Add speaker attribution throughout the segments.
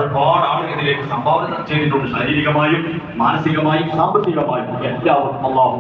Speaker 1: ഒരുപാട് ആളുകൾ ഇതിലേക്ക് സംഭാവന ചെയ്തിട്ടുണ്ട്. ശാരീരികമായും മാനസികമായും സാമ്പത്തികമായും എല്ലാവർക്കും അല്ലാഹു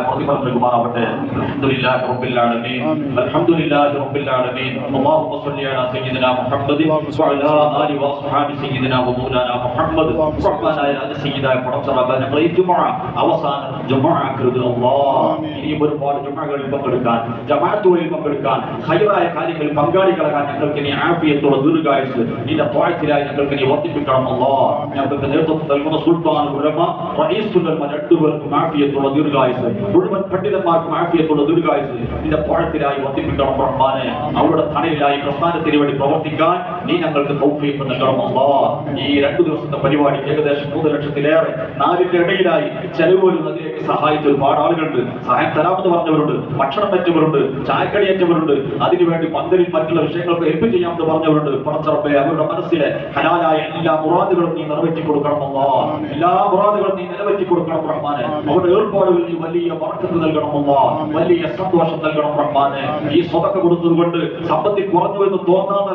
Speaker 1: പ്രതിഫലം നൽകുമാറാവട്ടെ. അൽഹംദുലില്ലാഹി റബ്ബിൽ ആലമീൻ. അൽഹംദുലില്ലാഹി റബ്ബിൽ ആലമീൻ. അല്ലാഹുമ്മ സ്വല്ലി അലാ സയ്യിദിനാ മുഹമ്മദ് വഅലാ ആലി വഅസ്ഹാബി സയ്യിദിനാ വമൗലാനാ മുഹമ്മദ്. റബ്ബനാ യാ സയ്യിദായ പടച്ചറബ് ഞങ്ങളെ ജുമുഅ അവസാന ജുമുഅ ആക്കരുത് അല്ലാഹ്. ഇനി ഒരുപാട് ജുമുഅകളിൽ പങ്കെടുക്കാൻ, ജമാഅത്തുകളിൽ പങ്കെടുക്കാൻ, ഖൈറായ കാര്യങ്ങളിൽ പങ്കാളികളാകാൻ ഞങ്ങൾക്ക് നീ ആഫിയത്തോടെ ദീർഘായുസ്സ് നിന്റെ ത്വഅത്തിലായി ഞങ്ങൾക്ക് നീ വർദ്ധിപ്പിക്കണം അല്ലാഹ്. ഞങ്ങൾക്ക് നേതൃത്വം നൽകുന്ന സുൽത്താൻ ഉലമ റഈസുൽ ഉലമ രണ്ടുപേർക്കും ആഫിയത്തോടെ ദീർഘായുസ്സ്, മുഴുവൻ പണ്ഡിതന്മാർക്കും ആഫിയത്തോടെ ദീർഘായുസ്സ് നിന്റെ ത്വഅത്തിലായി വർദ്ധിപ്പിക്കണം റഹ്മാനെ. അവരുടെ തണലിലായി പ്രസ്ഥാനത്തിന് വേണ്ടി പ്രവർത്തിക്കാൻ നീ ഞങ്ങൾക്ക് തൗഫീഖ് നൽകണം അല്ലാഹ്. ഈ 2 ദിവസത്തെ പരിപാടി ഏകദേശം 3 ലക്ഷത്തിലേറെ നാലിന്റെ ഇടയിലായി ചെലവ് വരുന്നതിലേക്ക് സഹായിച്ച ഒരുപാട് ആളുകളുണ്ട്. സഹായം തരാമെന്ന് പറഞ്ഞവരുണ്ട്, ഭക്ഷണം വെച്ചവരുണ്ട്, ചായക്കടിയേറ്റവരുണ്ട്, അതിനുവേണ്ടി പന്തലിൽ മറ്റുള്ള വിഷയങ്ങൾക്ക് ഹെൽപ്പ് ചെയ്യാമെന്ന് പറഞ്ഞവരുണ്ട്. പടച്ചറബ്ബേ, അവരുടെ മനസ്സിലെ ഹലാലായ എല്ലാ മുറാദുകളും നീ നിറവേറ്റി കൊടുക്കണം അല്ലാഹ്. എല്ലാ മുറാദുകളും നീ നിറവേറ്റി കൊടുക്കണം റഹ്മാനെ. അവരുടെ ഏർപ്പാടുകളിൽ നീ വലിയ ബർക്കത്ത് നൽകണം അല്ലാഹ്, വലിയ സന്തോഷം നൽകണം റഹ്മാനെ. ഈ സ്വതക്ക കൊടുത്തത് കൊണ്ട് സമ്പത്തിൽ കുറഞ്ഞു എന്ന് തോന്നാത്ത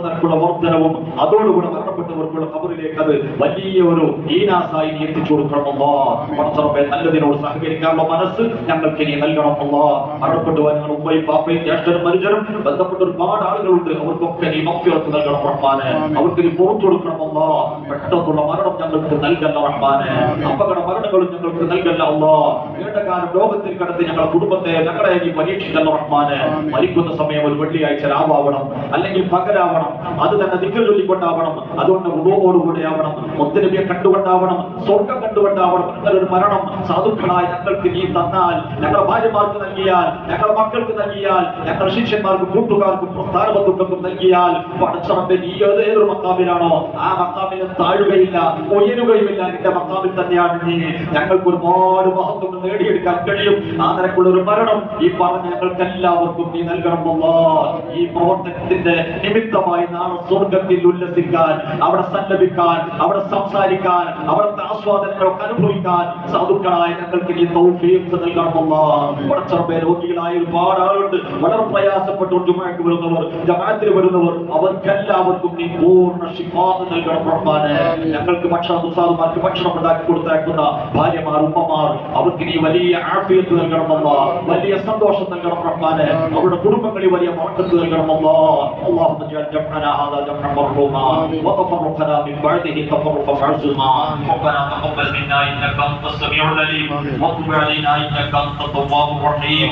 Speaker 1: നിരക്കുള്ള വർധനവും അതോടുകൂടെ മരണപ്പെട്ടവർക്കുള്ള ഖബറിലേക്ക് അത് വലിയ ഒരു ഈനാസായി നീ എത്തിച്ചു കൊടുക്കണം അല്ലാഹ്. പടച്ചറബ്ബേ, നല്ലതിനോട് സഹകരിക്കാനുള്ള മനസ്സ് ഞങ്ങൾക്ക് നീ നൽകണം അല്ലാഹ്. മരണപ്പെട്ടുവാൻ ഞങ്ങൾ ഉമ്മയും പാപ്പയും ജ്യേഷ്ഠനും മനുഷ്യരും ബന്ധപ്പെട്ട ഒരുപാട് ആളുകളുണ്ട്. അവർക്കൊക്കെ നീ മഗ്ഫിറത്ത് നൽകണം റഹ്മാനെ. അവർക്ക് നീ പുറത്തു കൊടുക്കണം അല്ലാഹ്. പെട്ടെന്നുള്ള മരണം ഞങ്ങൾക്ക് നൽകല്ല റഹ്മാനെ. അപകട മരണങ്ങളും ഞങ്ങൾക്ക് നൽകല്ല അല്ലാഹ്. നീണ്ടകാലം ലോകത്തിൽ കിടത്തി ഞങ്ങളുടെ കുടുംബത്തെ ഞങ്ങളെ നീ പരീക്ഷിക്കല്ല റഹ്മാനെ. മരിക്കുന്ന സമയം ഒരു വെള്ളിയാഴ്ച രാവാവണം, അല്ലെങ്കിൽ പകലാവണം, അത് തന്നെ ദിക്ർ ചൊല്ലിക്കൊണ്ടാവണം, അതുകൊണ്ട് ഉദോവോടുകൂടെ ആവണം, മുത്തനബിയെ കണ്ടുകൊണ്ടാവണം, സ്വർഗം കണ്ടുകൊണ്ടാവണം. ഒരു മരണം സാധുക്കളായി ഞങ്ങൾക്ക് നീ തന്നാൽ, ഞങ്ങളുടെ ഭാര്യമാർക്ക് നൽകിയാൽ, ഞങ്ങളുടെ മക്കൾക്ക് നൽകിയാൽ, ഞങ്ങളുടെ ശിഷ്യന്മാർക്കും കൂട്ടുകാർക്കും പ്രസ്ഥാനബന്ധുക്കൾക്കും നൽകിയാൽ, പടച്ചറബ്ബേ, നീ ഏതൊരു മക്കാമിലാണോ ആ മക്കാമിൽ താഴുകയില്ല, ഉയരുകയുമില്ല. നിന്റെ മക്കാമിൽ തന്നെയാണ് നീ. ഞങ്ങൾക്ക് ഒരുപാട് മഹത്വം നേടിയെടുക്കാൻ കഴിയും. ആ നിരക്കുള്ള ഒരു മരണം ഈ പറഞ്ഞ ഞങ്ങൾക്ക് എല്ലാവർക്കും നീ നൽകണം അല്ലാഹ്. ഈ പ്രവർത്തനത്തിന്റെ നിമിത്തമായി നാളെ സ്വർഗത്തിൽ ഉല്ലസിക്കാൻ, അവിടെ സല്ലപിക്കാൻ, അവിടെ സംസാരിക്കാൻ, അവിടുത്തെ ആസ്വാദനങ്ങളൊക്കെ അനുഭവിക്കാൻ സാധുക്കളായ ഞങ്ങൾക്ക് നീ തൗഫീഖ് നൽകണം അല്ലാഹ്. പടച്ചറബ്ബേ, രോഗികളായ ഒരുപാട് ആളുണ്ട്, വളരെ പ്രയാസപ്പെട്ടുകൊണ്ട് ജുമുഅക്ക് വരുന്നവർ, ജമാഅത്തിൽ വരുന്നവർ, അവർക്കെല്ലാവർക്കും നീ പൂർണ്ണ ശിഫാ നൽകണം റഹ്മാനെ. ഞങ്ങൾക്ക് ഉസ്താദുമാർക്ക് ഭക്ഷണം ഉണ്ടാക്കി കൊടുത്തേക്കുന്ന ഭാര്യമാർ, ഉമ്മമാർ, അവർക്ക് നീ വലിയ ആഫിയത്ത് നൽകണം അല്ലാഹ്, വലിയ സന്തോഷം നൽകണം റഹ്മാനെ. അവരുടെ കുടുംബങ്ങളിൽ വലിയ ബർക്കത്ത് നൽകണം അല്ലാഹ്. اللهم اجعل جمعنا هذا جمعا مرحوما وتفرقنا من بعده تفرقا معصوما. ربنا تقبل منا انك انت السميع العليم وتب علينا انك انت التواب الرحيم.